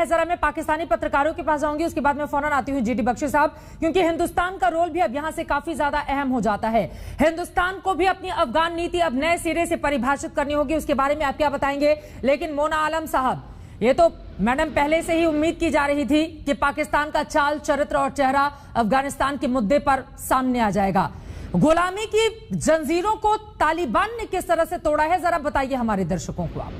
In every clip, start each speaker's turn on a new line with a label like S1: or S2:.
S1: जरा मैं पाकिस्तानी पत्रकारों के पास जाऊंगी, उसके बाद मैं फौरन आती हूँ जीडी बख्शी साहब, क्योंकि हिंदुस्तान का रोल भी अब यहां से काफी ज्यादा अहम हो जाता है। हिंदुस्तान को भी अपनी अफगान नीति अब नए सिरे से परिभाषित करनी होगी, उसके बारे में आप क्या बताएंगे। लेकिन मोना आलम साहब, ये तो मैडम पहले से ही उम्मीद की जा रही थी कि पाकिस्तान का चाल चरित्र और चेहरा अफगानिस्तान के मुद्दे पर सामने आ जाएगा। गुलामी की जंजीरों को तालिबान ने किस तरह से तोड़ा है, जरा बताइए हमारे दर्शकों को आप।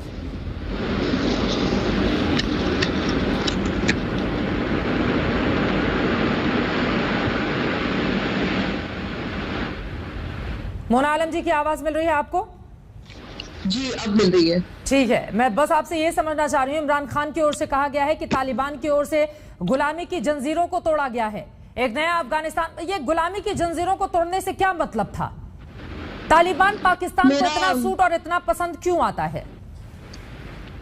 S1: मोना आलम जी की आवाज मिल रही है आपको?
S2: जी अब मिल रही है।
S1: ठीक है, मैं बस आपसे ये समझना चाह रही हूँ, इमरान खान की ओर से कहा गया है कि तालिबान की ओर से गुलामी की जंजीरों को तोड़ा गया है, एक नया अफगानिस्तान। ये गुलामी की जंजीरों को तोड़ने से क्या मतलब था? तालिबान पाकिस्तान को इतना सूट और इतना पसंद क्यों आता है?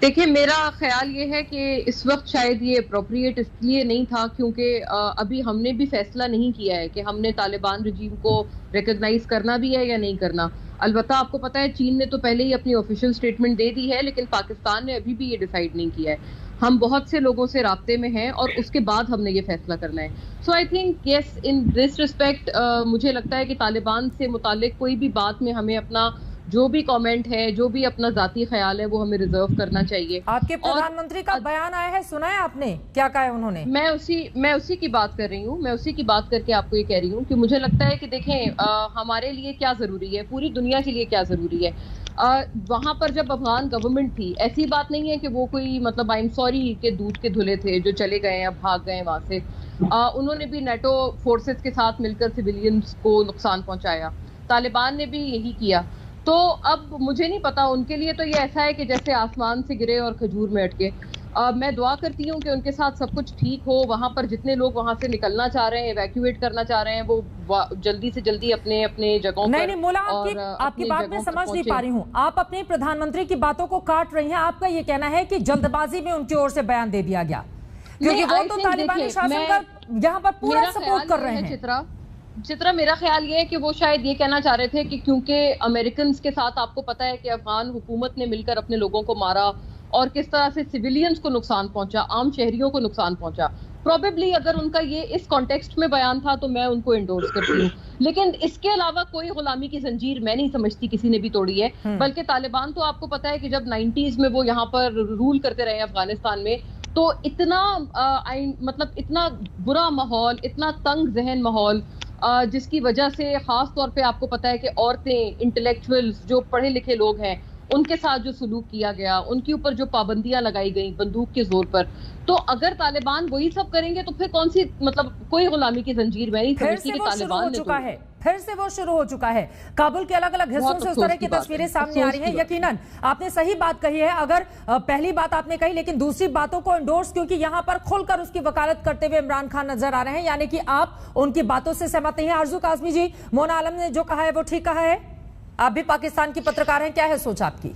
S2: देखिए, मेरा ख्याल ये है कि इस वक्त शायद ये अप्रोप्रिएट इसलिए नहीं था क्योंकि अभी हमने भी फैसला नहीं किया है कि हमने तालिबान रजीम को रिकॉग्नाइज करना भी है या नहीं करना। अलबत्ता आपको पता है चीन ने तो पहले ही अपनी ऑफिशियल स्टेटमेंट दे दी है, लेकिन पाकिस्तान ने अभी भी ये डिसाइड नहीं किया है। हम बहुत से लोगों से राब्ते में हैं और उसके बाद हमने ये फैसला करना है। So I think yes, in this respect मुझे लगता है कि तालिबान से मुतालिक कोई भी बात में हमें अपना जो भी कमेंट है, जो भी अपना जाती ख्याल है, वो हमें रिजर्व करना चाहिए।
S1: आपके प्रधानमंत्री का बयान आया है, सुना है आपने? क्या कहा है उन्होंने?
S2: मैं उसी की बात कर रही हूँ, मैं उसी की बात करके आपको ये कह रही हूँ कि मुझे लगता है कि देखें हमारे लिए क्या जरूरी है, पूरी दुनिया के लिए क्या जरूरी है। वहां पर जब अफगान गवर्नमेंट थी, ऐसी बात नहीं है कि वो कोई मतलब आई एम सॉरी के दूध के धुले थे जो चले गए, अब भाग गए वहां से। उन्होंने भी नेटो फोर्सेस के साथ मिलकर सिविलियंस को नुकसान पहुंचाया, तालिबान ने भी यही किया। तो अब मुझे नहीं पता, उनके लिए तो ये ऐसा है कि जैसे आसमान से गिरे और खजूर में अटके। मैं दुआ करती हूँ कि उनके साथ सब कुछ ठीक हो। वहां पर जितने लोग वहां से निकलना चाह रहे हैं, इवैक्यूएट करना चाह रहे हैं, वो जल्दी से जल्दी अपने अपने जगहों पर।
S1: नहीं मोला, आपकी बात मैं समझ नहीं पा रही हूँ। आप अपने प्रधानमंत्री की बातों को काट रही हैं। आपका ये कहना है कि जल्दबाजी में उनकी ओर से बयान दे दिया गया, क्योंकि वो तो तालिबानी शासन का यहाँ पर पूरा सपोर्ट कर रहे हैं।
S2: चित्रा, मेरा ख्याल ये है कि वो शायद ये कहना चाह रहे थे कि क्योंकि अमेरिकन के साथ आपको पता है कि अफगान हुकूमत ने मिलकर अपने लोगों को मारा और किस तरह से सिविलियंस को नुकसान पहुंचा, आम शहरियों को नुकसान पहुंचा। प्रोबेबली अगर उनका ये इस कॉन्टेक्स्ट में बयान था तो मैं उनको एंडोर्स करती हूँ, लेकिन इसके अलावा कोई गुलामी की जंजीर मैं नहीं समझती किसी ने भी तोड़ी है। बल्कि तालिबान तो आपको पता है कि जब 90s में वो यहाँ पर रूल करते रहे अफगानिस्तान में, तो इतना मतलब इतना बुरा माहौल, इतना तंग जहन माहौल, जिसकी वजह से खास तौर पे आपको पता है कि औरतें, इंटेलेक्चुअल्स, जो पढ़े लिखे लोग हैं, उनके साथ जो सलूक किया गया, उनके ऊपर जो पाबंदियां लगाई गई बंदूक के जोर पर, तो अगर तालिबान वही सब करेंगे तो फिर कौन सी मतलब कोई गुलामी की जंजीर मैं नहीं समझती कि तालिबान ने
S1: फिर से वो शुरू हो चुका है। काबुल के अलग अलग हिस्सों से उस तरह की तस्वीरें सामने आ रही हैं। यकीनन आपने सही बात कही है। अगर पहली बात आपने कही, लेकिन दूसरी बातों को एंडोर्स, क्योंकि यहाँ पर खुलकर उसकी वकालत करते हुए इमरान खान नजर आ रहे हैं, यानी कि आप उनकी बातों से सहमत नहीं है। आरजू काज़मी जी, मोना आलम ने जो कहा है वो ठीक कहा है? आप भी पाकिस्तान की पत्रकार हैं, क्या है सोच आपकी?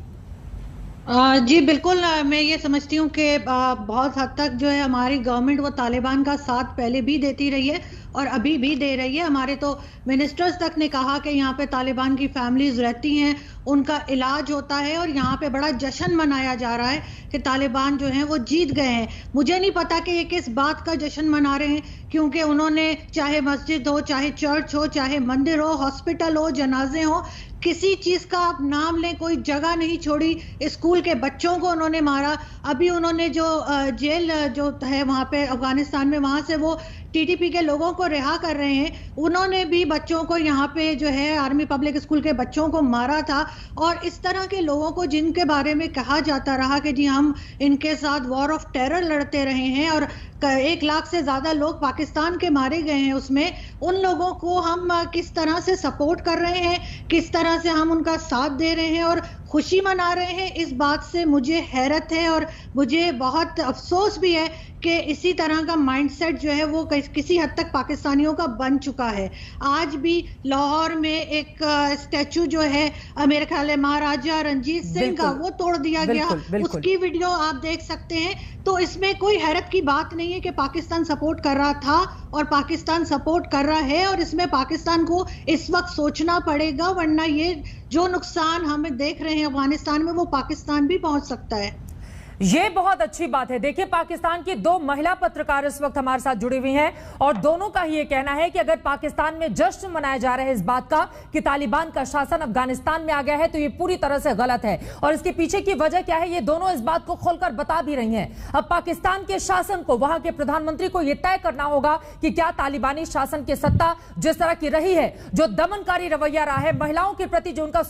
S3: जी बिल्कुल, मैं ये समझती हूँ कि बहुत हद तक जो है हमारी गवर्नमेंट वो तालिबान का साथ पहले भी देती रही है और अभी भी दे रही है। हमारे तो मिनिस्टर्स तक ने कहा कि यहाँ पे तालिबान की फैमिलीज रहती हैं, उनका इलाज होता है और यहाँ पे बड़ा जश्न मनाया जा रहा है कि तालिबान जो हैं वो जीत गए हैं। मुझे नहीं पता कि ये किस बात का जश्न मना रहे हैं, क्योंकि उन्होंने चाहे मस्जिद हो, चाहे चर्च हो, चाहे मंदिर हो, हॉस्पिटल हो, जनाजे हो, किसी चीज का आप नाम लें, कोई जगह नहीं छोड़ी। स्कूल के बच्चों को उन्होंने मारा। अभी उन्होंने जो जेल जो है वहां पे अफगानिस्तान में, वहां से वो टीटीपी के लोगों को रिहा कर रहे हैं। उन्होंने भी बच्चों को यहाँ पे जो है आर्मी पब्लिक स्कूल के बच्चों को मारा था। और इस तरह के लोगों को जिनके बारे में कहा जाता रहा कि जी हम इनके साथ वॉर ऑफ टेरर लड़ते रहे हैं और 1 लाख से ज्यादा लोग पाकिस्तान के मारे गए हैं, उसमें उन लोगों को हम किस तरह से सपोर्ट कर रहे हैं, किस तरह से हम उनका साथ दे रहे हैं और खुशी मना रहे हैं, इस बात से मुझे हैरत है और मुझे बहुत अफसोस भी है कि इसी तरह का माइंडसेट जो है वो किसी हद तक पाकिस्तानियों का बन चुका है। आज भी लाहौर में एक स्टैचू जो है मेरे ख्याल है महाराजा रंजीत सिंह का, वो तोड़ दिया गया। उसकी वीडियो आप देख सकते हैं। तो इसमें कोई हैरत की बात नहीं है कि पाकिस्तान सपोर्ट कर रहा था और पाकिस्तान सपोर्ट कर रहा है, और इसमें पाकिस्तान को इस वक्त सोचना पड़ेगा, वरना ये जो नुकसान हमें देख रहे हैं अफगानिस्तान में वो पाकिस्तान भी पहुंच सकता है।
S1: ये बहुत अच्छी बात है। देखिए, पाकिस्तान की 2 महिला पत्रकार इस वक्त हमारे साथ जुड़ी हुई हैं और दोनों का ही ये कहना है कि अगर पाकिस्तान में जश्न मनाया जा रहा है इस बात का कि तालिबान का शासन अफगानिस्तान में आ गया है, तो ये पूरी तरह से गलत है। और इसके पीछे की वजह क्या है, ये दोनों इस बात को खोलकर बता भी रही हैं। अब पाकिस्तान के शासन को, वहां के प्रधानमंत्री को यह तय करना होगा कि क्या तालिबानी शासन की सत्ता जिस तरह की रही है, जो दमनकारी रवैया रहा है, महिलाओं के प्रति जो उनका